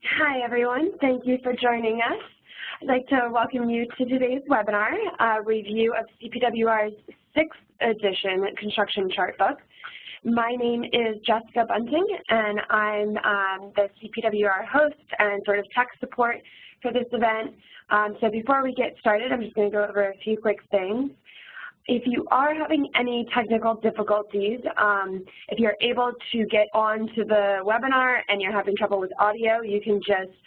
Hi, everyone. Thank you for joining us. I'd like to welcome you to today's webinar, a review of CPWR's 6th edition construction chart book. My name is Jessica Bunting, and I'm the CPWR host and sort of tech support for this event. So before we get started, I'm just going to go over a few quick things. If you are having any technical difficulties, if you're able to get onto the webinar and you're having trouble with audio, you can just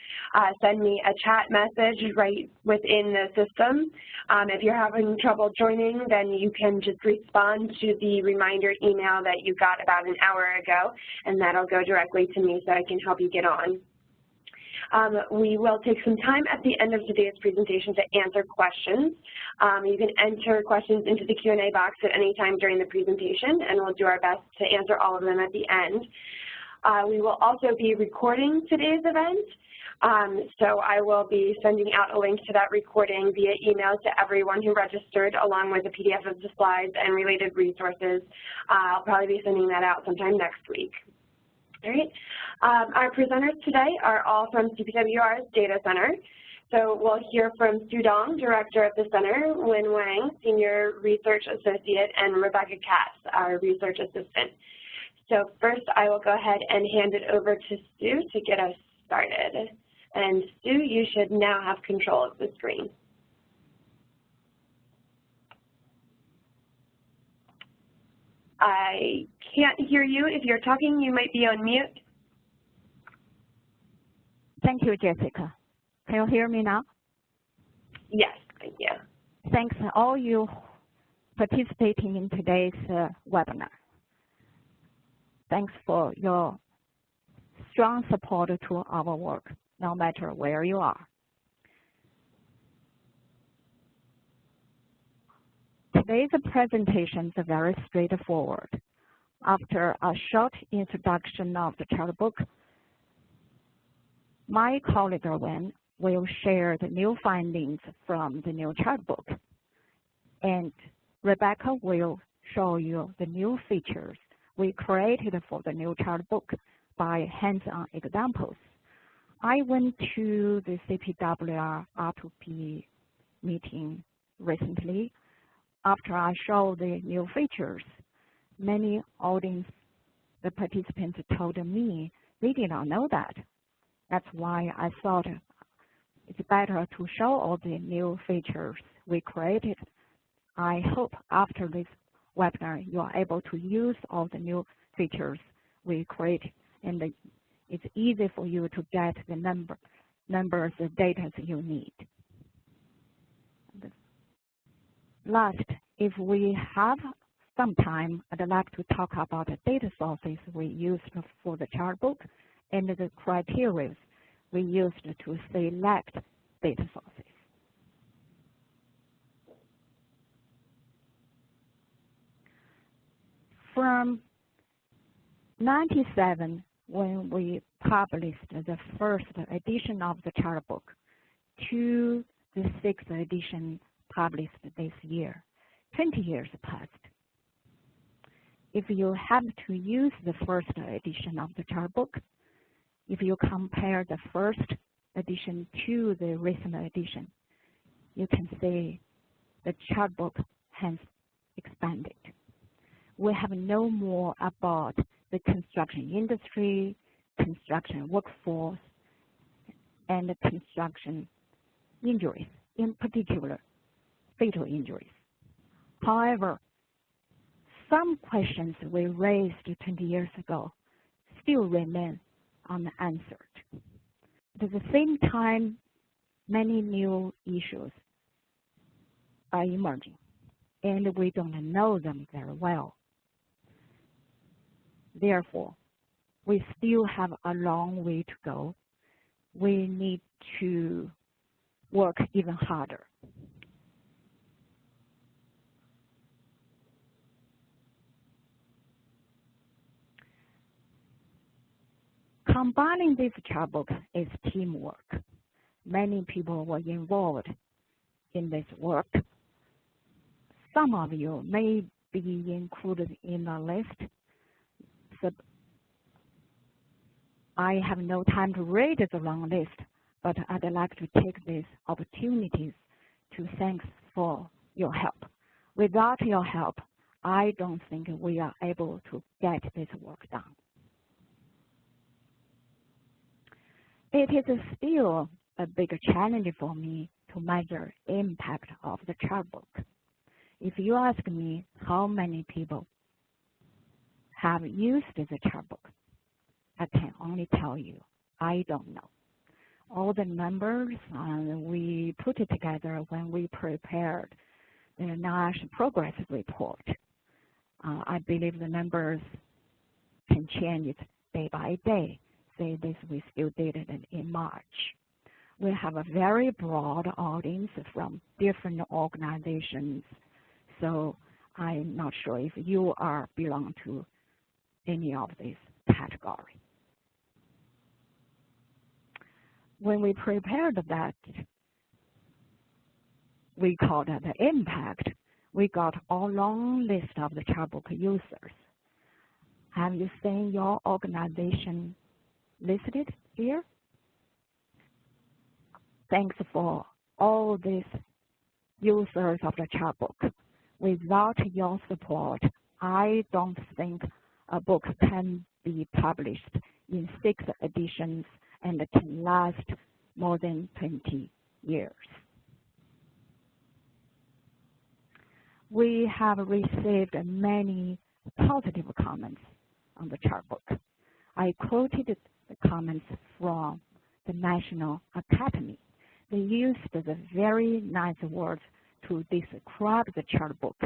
send me a chat message right within the system. If you're having trouble joining, then you can just respond to the reminder email that you got about an hour ago, and that'll go directly to me so I can help you get on. We will take some time at the end of today's presentation to answer questions. You can enter questions into the Q&A box at any time during the presentation, and we'll do our best to answer all of them at the end. We will also be recording today's event, so I will be sending out a link to that recording via email to everyone who registered, along with a PDF of the slides and related resources. I'll probably be sending that out sometime next week. All right. Our presenters today are all from CPWR's Data Center. So we'll hear from Sue Dong, Director of the Center, Wang, Senior Research Associate, and Rebecca Katz, our Research Assistant. So first, I will go ahead and hand it over to Sue to get us started. And Sue, you should now have control of the screen. I can't hear you. If you're talking, you might be on mute. Thank you, Jessica. Can you hear me now? Yes, thank you. Thanks to all you participating in today's webinar. Thanks for your strong support to our work, no matter where you are. Today's presentations are very straightforward. After a short introduction of the chart book, my colleague Wang will share the new findings from the new chart book, and Rebecca will show you the new features we created for the new chart book by hands-on examples. I went to the CPWR R2P meeting recently. After I showed the new features, many audience, the participants told me they did not know that. That's why I thought it's better to show all the new features we created. I hope after this webinar you are able to use all the new features we created, and it's easy for you to get the numbers of data you need. Last, if we have some time, I'd like to talk about the data sources we used for the chart book and the criteria we used to select data sources. From 1997, when we published the first edition of the chart book, to the 6th edition published this year, 20 years passed. If you have to use the first edition of the chart book, if you compare the first edition to the recent edition, you can see the chart book has expanded. We have no more about the construction industry, construction workforce, and the construction injuries, in particular, fatal injuries. However, some questions we raised 20 years ago still remain unanswered. At the same time, many new issues are emerging, and we don't know them very well. Therefore, we still have a long way to go. We need to work even harder. Combining this chart book is teamwork. Many people were involved in this work. Some of you may be included in the list. I have no time to read the long list, but I'd like to take these opportunities to thank for your help. Without your help, I don't think we are able to get this work done. It is still a big challenge for me to measure impact of the chart book. If you ask me how many people have used the chart book, I can only tell you, I don't know. All the numbers we put it together when we prepared the NASH progress report. I believe the numbers can change day by day. Say this, we still did it in March. We have a very broad audience from different organizations, so I'm not sure if you belong to any of these categories. When we prepared that, we called it the impact. We got a long list of the chart book users. Have you seen your organization listed here? Thanks for all these users of the chart book. Without your support, I don't think a book can be published in 6 editions and can last more than 20 years. We have received many positive comments on the chart book. I quoted the comments from the National Academy. They used the very nice words to describe the chart book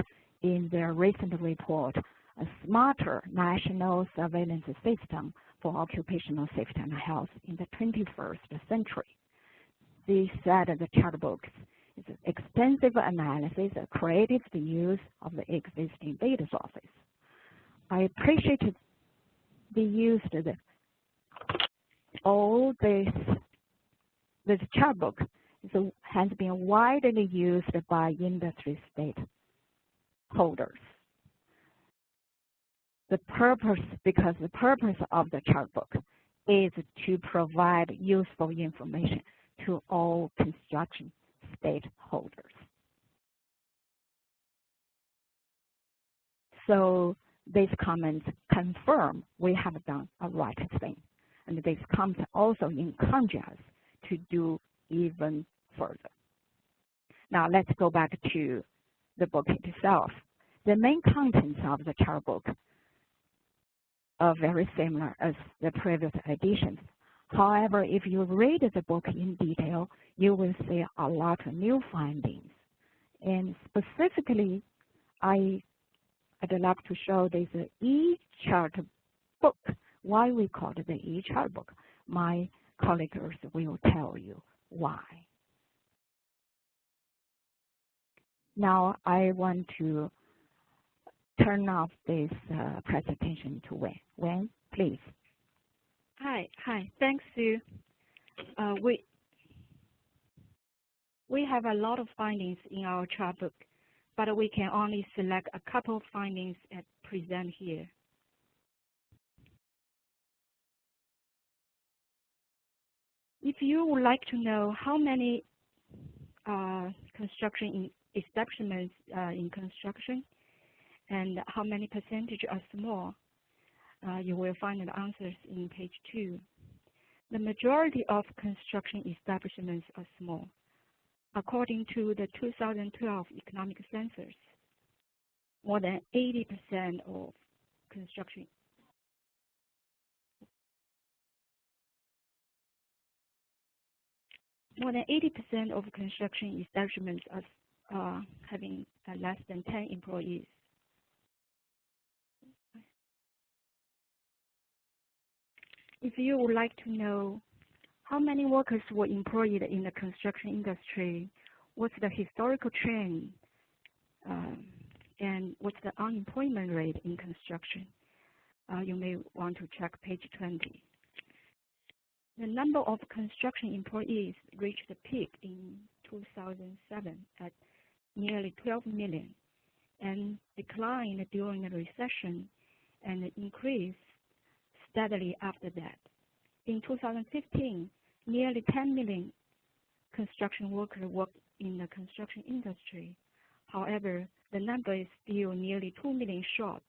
in their recent report, A Smarter National Surveillance System for Occupational Safety and Health in the 21st Century. They said the chart book is extensive analysis, creative use of the existing data sources. I appreciated they used all this chart book has been widely used by industry stakeholders. Because the purpose of the chart book is to provide useful information to all construction stakeholders. So these comments confirm we have done a right thing. And these comments also encourage us to do even further. Now let's go back to the book itself. The main contents of the chart book are very similar as the previous editions. However, if you read the book in detail, you will see a lot of new findings. And specifically, I'd like to show this e-chart book. Why we call it the e-chart book? My colleagues will tell you why. Now I want to turn off this presentation to Wang. Wang, please. Hi. Thanks, Sue. We have a lot of findings in our chart book, but we can only select a couple of findings and present here. If you would like to know how many construction establishments in construction and how many percentage are small, you will find the answers in page 2. The majority of construction establishments are small, according to the 2012 economic census. More than 80% of construction establishments are having less than 10 employees. If you would like to know how many workers were employed in the construction industry, what's the historical trend, and what's the unemployment rate in construction, you may want to check page 20. The number of construction employees reached a peak in 2007 at nearly 12 million and declined during the recession and increased steadily after that. In 2015, nearly 10 million construction workers worked in the construction industry. However, the number is still nearly 2 million short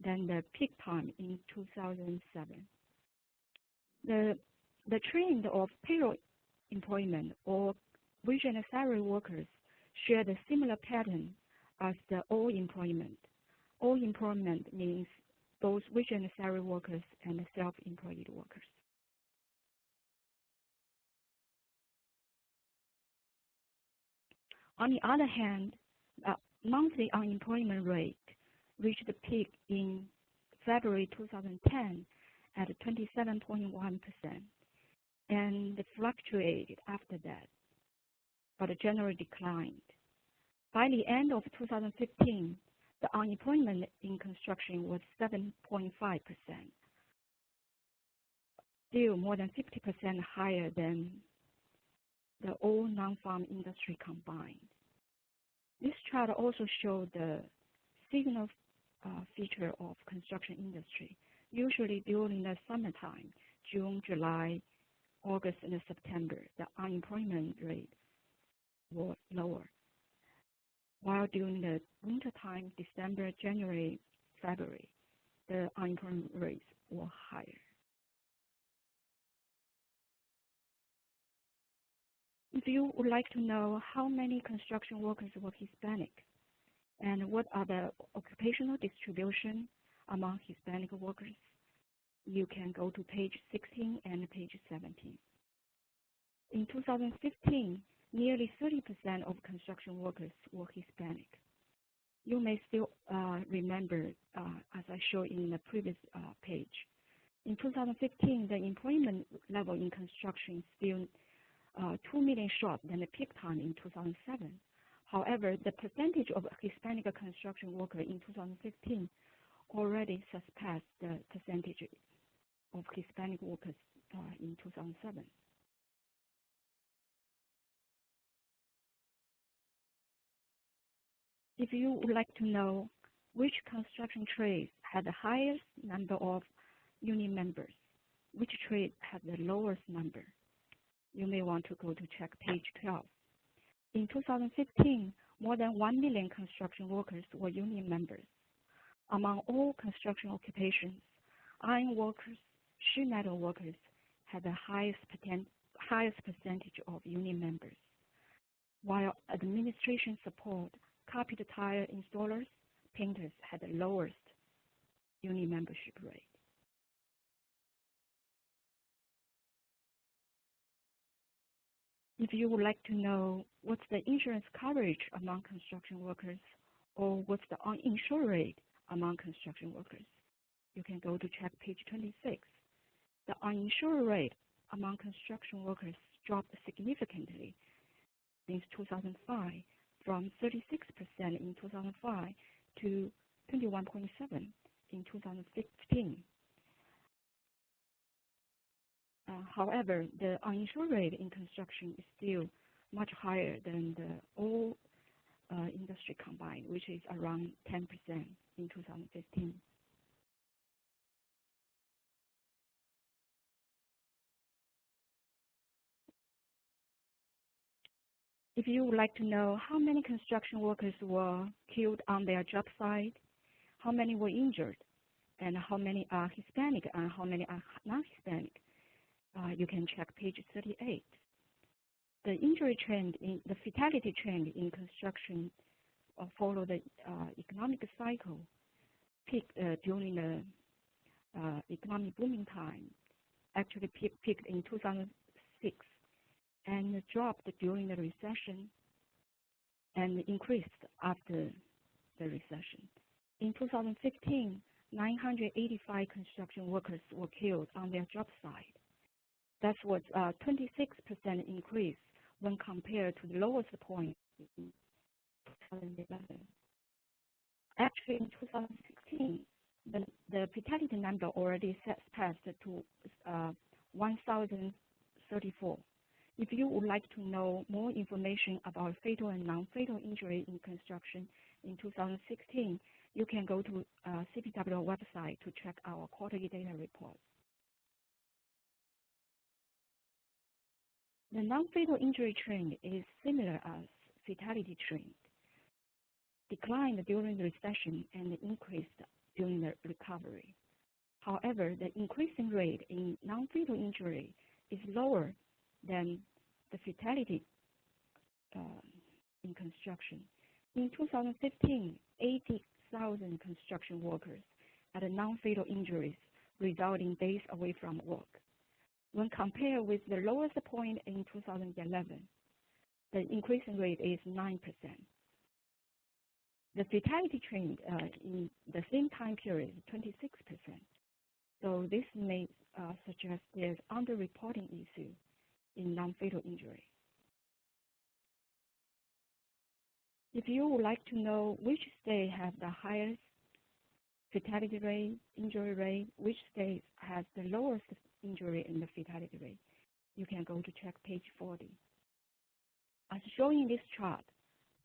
than the peak time in 2007. The trend of payroll employment or wage and salary workers shared a similar pattern as the all employment. All employment means both wage and salary workers and self-employed workers. On the other hand, the monthly unemployment rate reached the peak in February 2010 at 27.1%, and fluctuated after that, but generally declined. By the end of 2015, the unemployment in construction was 7.5%, still more than 50% higher than the all non-farm industry combined. This chart also showed the seasonal feature of construction industry. Usually during the summertime, June, July, August, and September, the unemployment rate was lower, while during the wintertime, December, January, February, the unemployment rates were higher. If you would like to know how many construction workers were Hispanic and what are the occupational distribution among Hispanic workers, you can go to page 16 and page 17. In 2015, nearly 30% of construction workers were Hispanic. You may still remember, as I showed in the previous page, in 2015, the employment level in construction still 2 million short than the peak time in 2007. However, the percentage of Hispanic construction workers in 2015 already surpassed the percentage of Hispanic workers in 2007. If you would like to know which construction trades had the highest number of union members, which trade had the lowest number, you may want to go to check page 12. In 2015, more than 1 million construction workers were union members. Among all construction occupations, iron workers, sheet metal workers had the highest percentage of union members, while administration support, carpet tire installers, painters had the lowest union membership rate. If you would like to know what's the insurance coverage among construction workers or what's the uninsured rate among construction workers, you can go to check page 26. The uninsured rate among construction workers dropped significantly since 2005, from 36% in 2005 to 21.7% in 2015. However, the uninsured rate in construction is still much higher than the all industry combined, which is around 10% in 2015. If you would like to know how many construction workers were killed on their job site, how many were injured, and how many are Hispanic and how many are non-Hispanic, you can check page 38. The injury trend, the fatality trend in construction follow the economic cycle, peaked during the economic booming time, actually peaked in 2006, and dropped during the recession and increased after the recession. In 2015, 985 construction workers were killed on their job site. That was a 26% increase when compared to the lowest point in 2011. Actually, in 2016, the fatality number already surpassed to 1,034. If you would like to know more information about fatal and non-fatal injury in construction in 2016, you can go to CPWR website to check our quarterly data report. The non-fatal injury trend is similar as fatality trend, declined during the recession and increased during the recovery. However, the increasing rate in non-fatal injury is lower than the fatality in construction. In 2015, 80,000 construction workers had non-fatal injuries resulting days away from work. When compared with the lowest point in 2011, the increasing rate is 9%. The fatality trend in the same time period is 26%. So this may suggest there's underreporting issue in non-fatal injury. If you would like to know which state have the highest fatality rate, injury rate, which state has the lowest injury and the fatality rate, you can go to check page 40. As shown in this chart,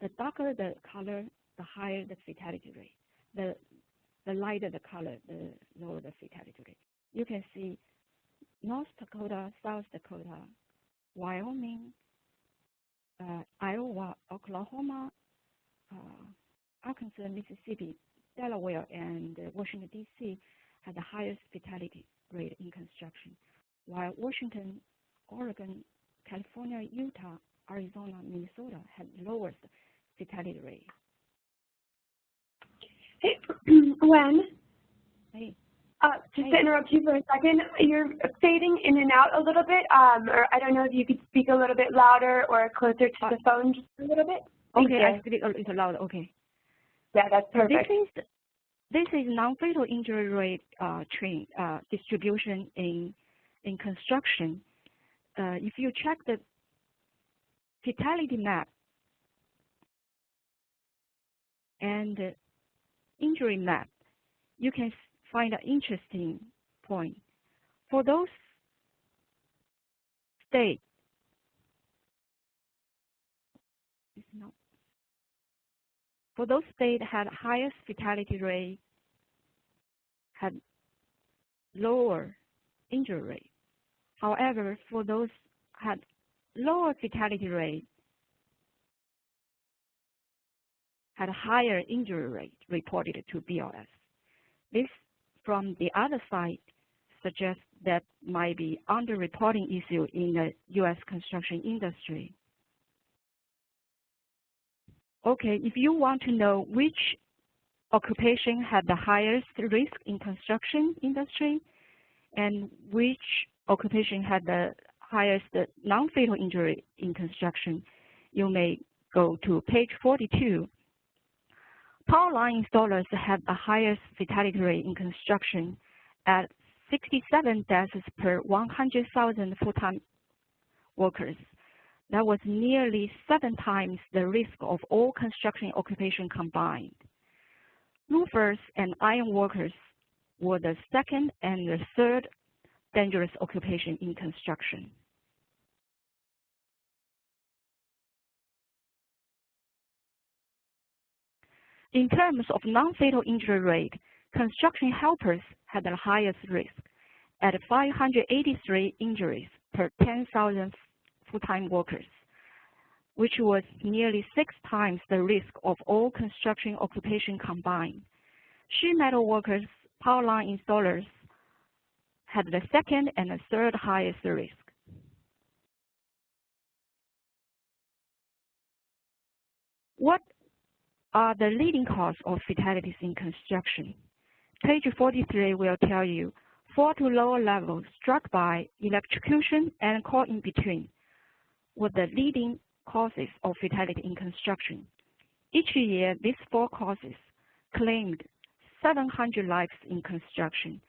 the darker the color, the higher the fatality rate. The lighter the color, the lower the fatality rate. You can see North Dakota, South Dakota, Wyoming, Iowa, Oklahoma, Arkansas, Mississippi, Delaware, and Washington, D.C. had the highest fatality rate in construction, while Washington, Oregon, California, Utah, Arizona, Minnesota had the lowest fatality rate. Hey, Wen, Hey. just to interrupt you for a second, you're fading in and out a little bit, or I don't know if you could speak a little bit louder or closer to the phone just a little bit. Okay, I speak a little louder, okay. Yeah, that's perfect. This is non-fatal injury rate trend distribution in construction. If you check the fatality map and the injury map, you can find an interesting point. For those states, had highest fatality rate, had lower injury rate. However, for those had lower fatality rate, had a higher injury rate reported to BLS. This, from the other side, suggests that might be underreporting issue in the U.S. construction industry. Okay, if you want to know which occupation had the highest risk in construction industry and which occupation had the highest non-fatal injury in construction, you may go to page 42. Power line installers had the highest fatality rate in construction at 67 deaths per 100,000 full-time workers. That was nearly 7 times the risk of all construction occupation combined. Roofers and iron workers were the second and the third dangerous occupation in construction. In terms of non-fatal injury rate, construction helpers had the highest risk at 583 injuries per 10,000 full-time workers, which was nearly 6 times the risk of all construction occupation combined. Sheet metal workers, power line installers had the second and the third highest risk. What are the leading causes of fatalities in construction? Page 43 will tell you 4 to lower levels struck by electrocution and caught in between were the leading causes of fatality in construction. Each year, these 4 causes claimed 700 lives in construction,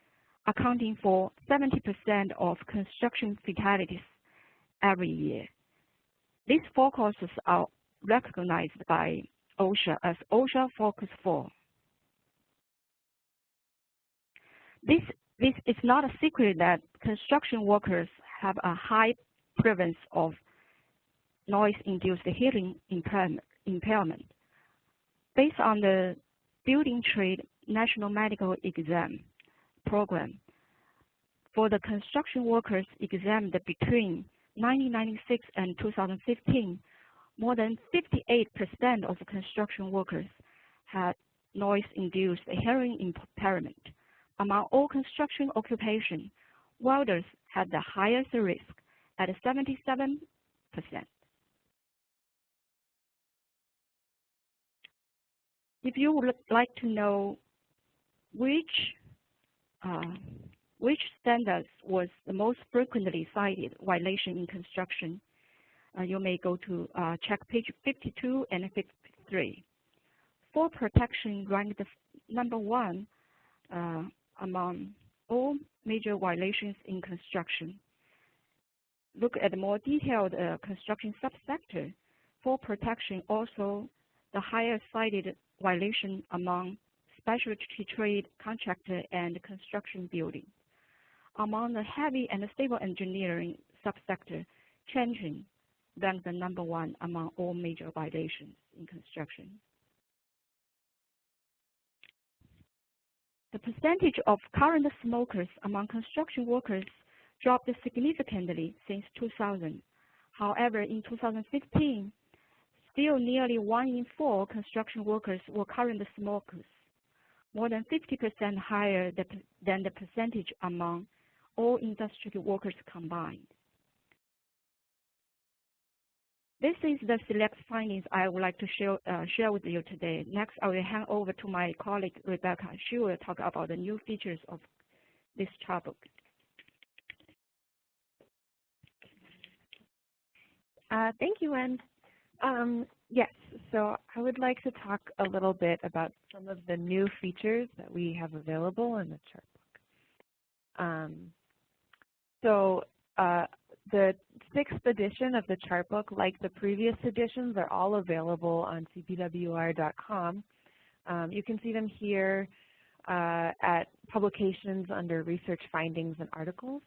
accounting for 70% of construction fatalities every year. These 4 causes are recognized by OSHA as OSHA Focus 4. This is not a secret that construction workers have a high prevalence of noise-induced hearing impairment. Based on the Building Trade National Medical Exam program, for the construction workers examined between 1996 and 2015, more than 58% of construction workers had noise-induced hearing impairment. Among all construction occupations, welders had the highest risk at 77%. If you would like to know which standards was the most frequently cited violation in construction, you may go to check page 52 and 53. Fall protection ranked number 1 among all major violations in construction. Look at the more detailed construction subsector. Fall protection also the highest cited violation among specialty trade contractor and construction building. Among the heavy and stable engineering subsector, trenching ranked the number 1 among all major violations in construction. The percentage of current smokers among construction workers dropped significantly since 2000. However, in 2015, still nearly 1 in 4 construction workers were current smokers, more than 50% higher than the percentage among all industrial workers combined. This is the select findings I would like to share with you today. Next, I will hand over to my colleague, Rebecca. She will talk about the new features of this chart book. Thank you, Wen. Yes, so I would like to talk a little bit about some of the new features that we have available in the chart book. The 6th edition of the chart book, like the previous editions, are all available on CPWR.com. You can see them here at publications under research findings and articles.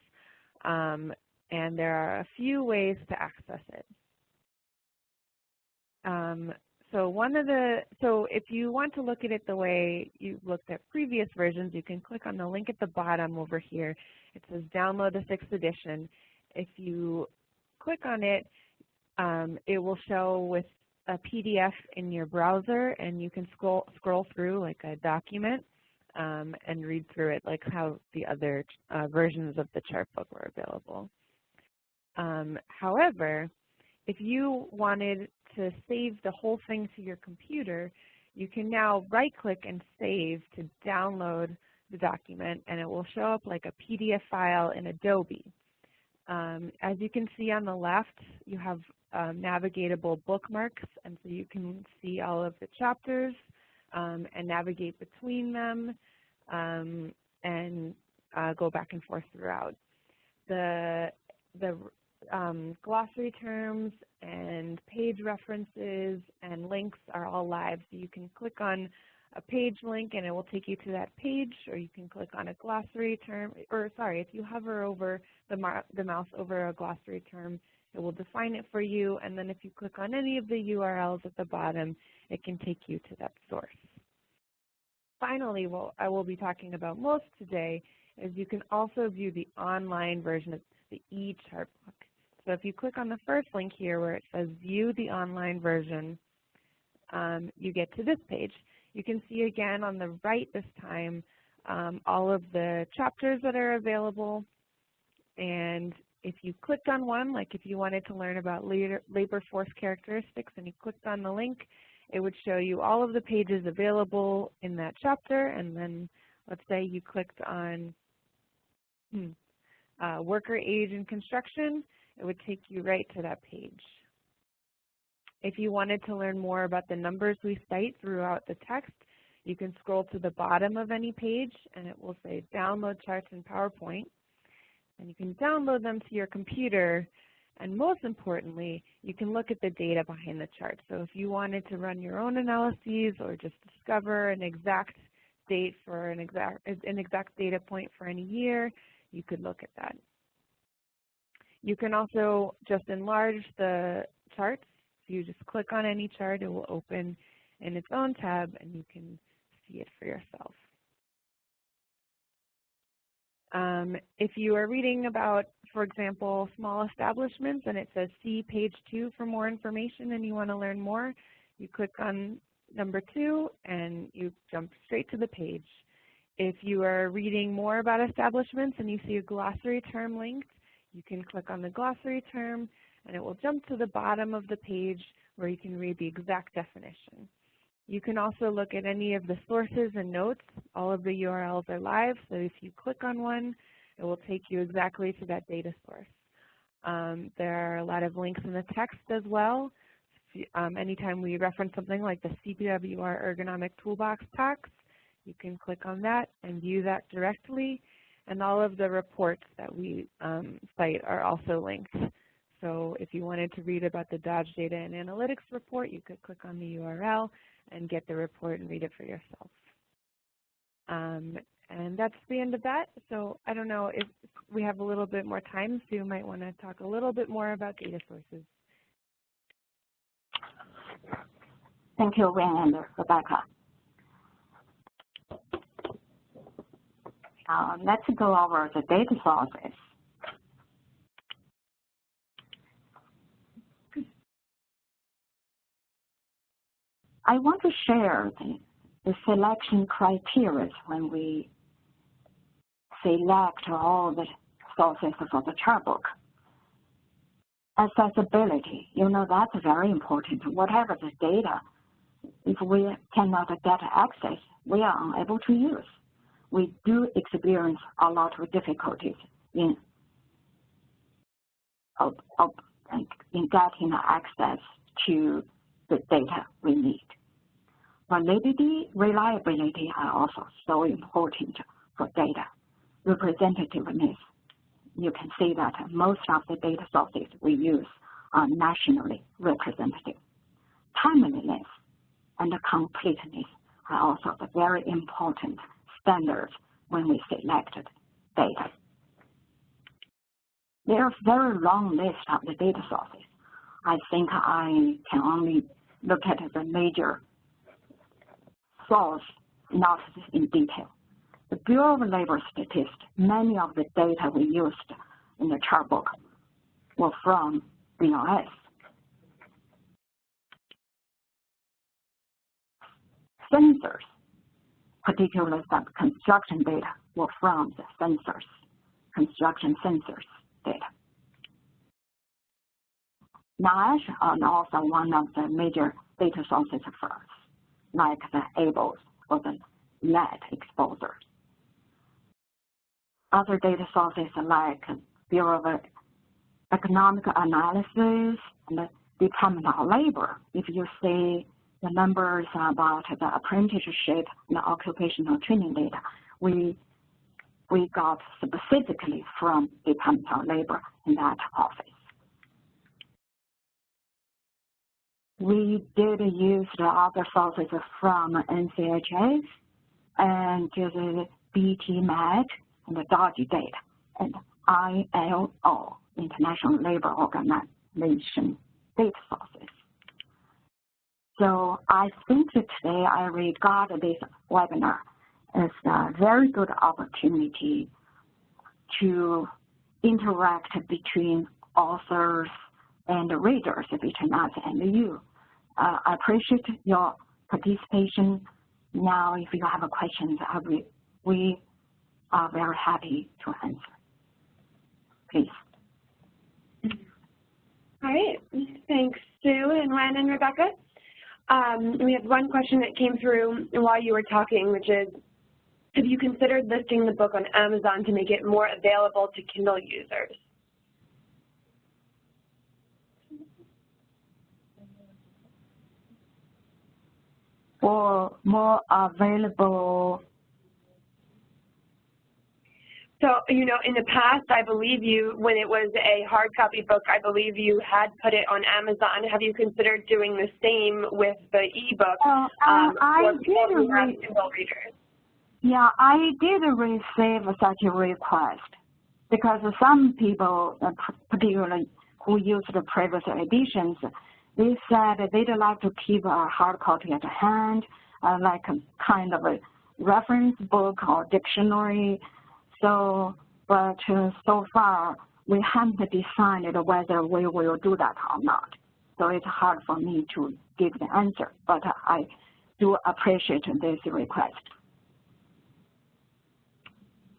And there are a few ways to access it. So if you want to look at it the way you looked at previous versions, you can click on the link at the bottom over here. It says download the 6th edition. If you click on it, it will show with a PDF in your browser, and you can scroll through like a document and read through it like how the other versions of the chart book were available. However, if you wanted to save the whole thing to your computer, you can now right-click and save to download the document, and it will show up like a PDF file in Adobe. As you can see on the left, you have navigatable bookmarks, and so you can see all of the chapters and navigate between them and go back and forth throughout. The glossary terms and page references and links are all live, so you can click on a page link and it will take you to that page, or you can click on a glossary term, or sorry, if you hover over the mouse over a glossary term, it will define it for you, and then if you click on any of the URLs at the bottom, it can take you to that source. Finally, what I will be talking about most today is you can also view the online version of the e-chart book. So if you click on the first link here where it says view the online version, you get to this page. You can see again on the right this time all of the chapters that are available, and if you clicked on one, like if you wanted to learn about labor force characteristics and you clicked on the link, it would show you all of the pages available in that chapter, and then let's say you clicked on worker age in construction, it would take you right to that page. If you wanted to learn more about the numbers we cite throughout the text, you can scroll to the bottom of any page and it will say download charts in PowerPoint. And you can download them to your computer, and most importantly, you can look at the data behind the chart. So if you wanted to run your own analyses or just discover an exact date for an exact data point for any year, you could look at that. You can also just enlarge the charts. If you just click on any chart, it will open in its own tab and you can see it for yourself. If you are reading about for example, small establishments, and it says see page 2 for more information and you want to learn more, you click on number 2 and you jump straight to the page. If you are reading more about establishments and you see a glossary term linked, you can click on the glossary term and it will jump to the bottom of the page where you can read the exact definition. You can also look at any of the sources and notes. All of the URLs are live, so if you click on one, it will take you exactly to that data source. There are a lot of links in the text as well. Anytime we reference something like the CPWR Ergonomic Toolbox Packs, you can click on that and view that directly. And all of the reports that we cite are also linked. So if you wanted to read about the Dodge Data and Analytics report, you could click on the URL and get the report and read it for yourself. And that's the end of that. So I don't know if we have a little bit more time, so you might want to talk a little bit more about data sources. Thank you, Wang and Rebecca. Let's go over the data sources. I want to share the selection criteria when we select all the sources for the chart book. Accessibility, you know, that's very important. Whatever the data, if we cannot get access, we are unable to use. We do experience a lot of difficulties in getting access to the data we need. Validity, reliability are also so important for data. Representativeness, you can see that most of the data sources we use are nationally representative. Timeliness and completeness are also the very important standards when we selected data. There's a very long list of the data sources. I think I can only look at the major source, not in detail. The Bureau of Labor Statistics, many of the data we used in the chart book were from BLS. Sensors, particularly some construction data, were from the sensors, construction sensors data. NIOSH are also one of the major data sources for us, like the ABLES or the lead exposures. Other data sources like Bureau of Economic Analysis and the Department of Labor. If you see the numbers about the apprenticeship and the occupational training data, we got specifically from Department of Labor in that office. We did use the other sources from NCHS and the BTMAT and the Dodge Data and ILO, International Labor Organization data sources. So I think that today I regard this webinar as a very good opportunity to interact between authors and readers, between us and you. I appreciate your participation. Now, if you have questions, we are very happy to answer. Please. All right. Thanks, Sue and Wen and Rebecca. We have one question that came through while you were talking, which is, have you considered listing the book on Amazon to make it more available to Kindle users? Or more available? So, you know, in the past, I believe you, when it was a hard copy book, I believe you had put it on Amazon. Have you considered doing the same with the ebook for Kindle readers? Yeah, I did receive such a request because some people, particularly who used the previous editions, they said they'd like to keep a hard copy at hand, like a kind of a reference book or dictionary. So, but so far we haven't decided whether we will do that or not. So it's hard for me to give the answer, but I do appreciate this request.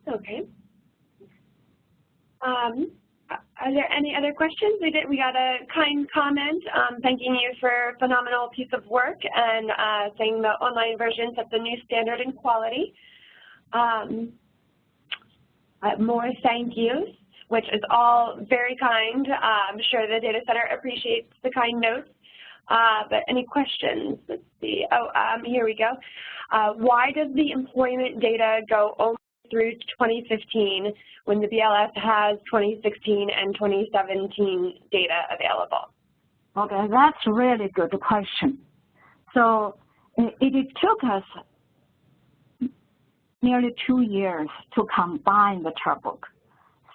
Okay. Are there any other questions? We got a kind comment thanking you for a phenomenal piece of work and saying the online version sets a new standard in quality. More thank yous, which is all very kind. I'm sure the data center appreciates the kind notes. But any questions? Let's see. Oh, here we go. Why does the employment data go only through 2015 when the BLS has 2016 and 2017 data available? Okay, that's a really good question. So it took us nearly 2 years to combine the chart book.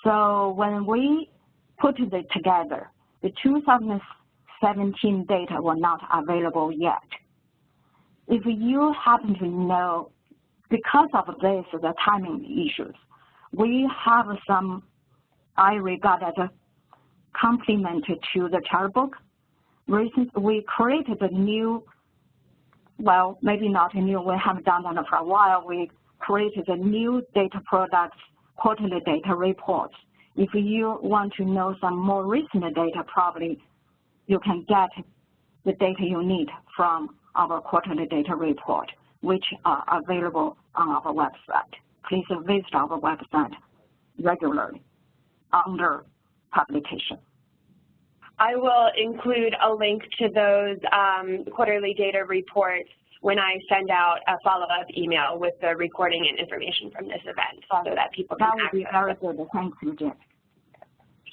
So when we put it together, the 2017 data were not available yet. If you happen to know, because of this, the timing issues, we have some, I regard as a complement to the chart book. Recently, we created a new, well, maybe not a new, we haven't done that for a while. We created a new data products, quarterly data reports. If you want to know some more recent data, probably you can get the data you need from our quarterly data report, which are available on our website. Please visit our website regularly under publication. I will include a link to those quarterly data reports when I send out a follow-up email with the recording and information from this event so that people can access it. That would be very good. Thank you, Jen.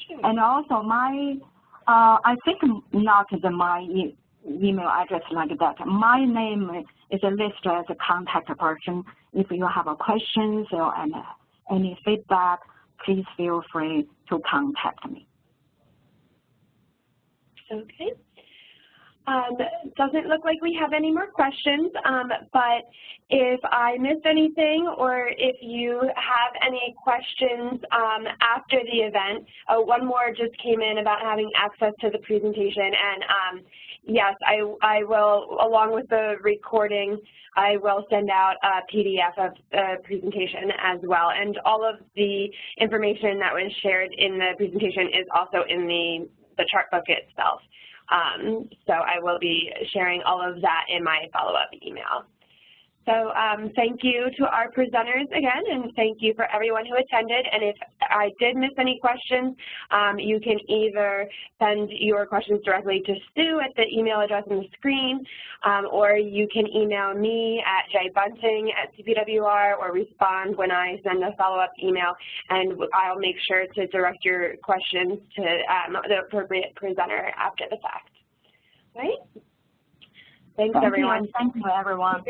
Sure. And also my, I think not my email address like that. My name is listed as a contact person. If you have a questions or any feedback, please feel free to contact me. Okay. Doesn't look like we have any more questions, but if I missed anything or if you have any questions after the event, one more just came in about having access to the presentation, and yes, I will, along with the recording, I will send out a PDF of the presentation as well, and all of the information that was shared in the presentation is also in the chart book itself. So I will be sharing all of that in my follow-up email. So thank you to our presenters again, and thank you for everyone who attended. And if I did miss any questions, you can either send your questions directly to Sue at the email address on the screen, or you can email me at jbunting@CPWR or respond when I send a follow-up email, and I'll make sure to direct your questions to the appropriate presenter after the fact. Right? Thanks, everyone. Thank you, everyone.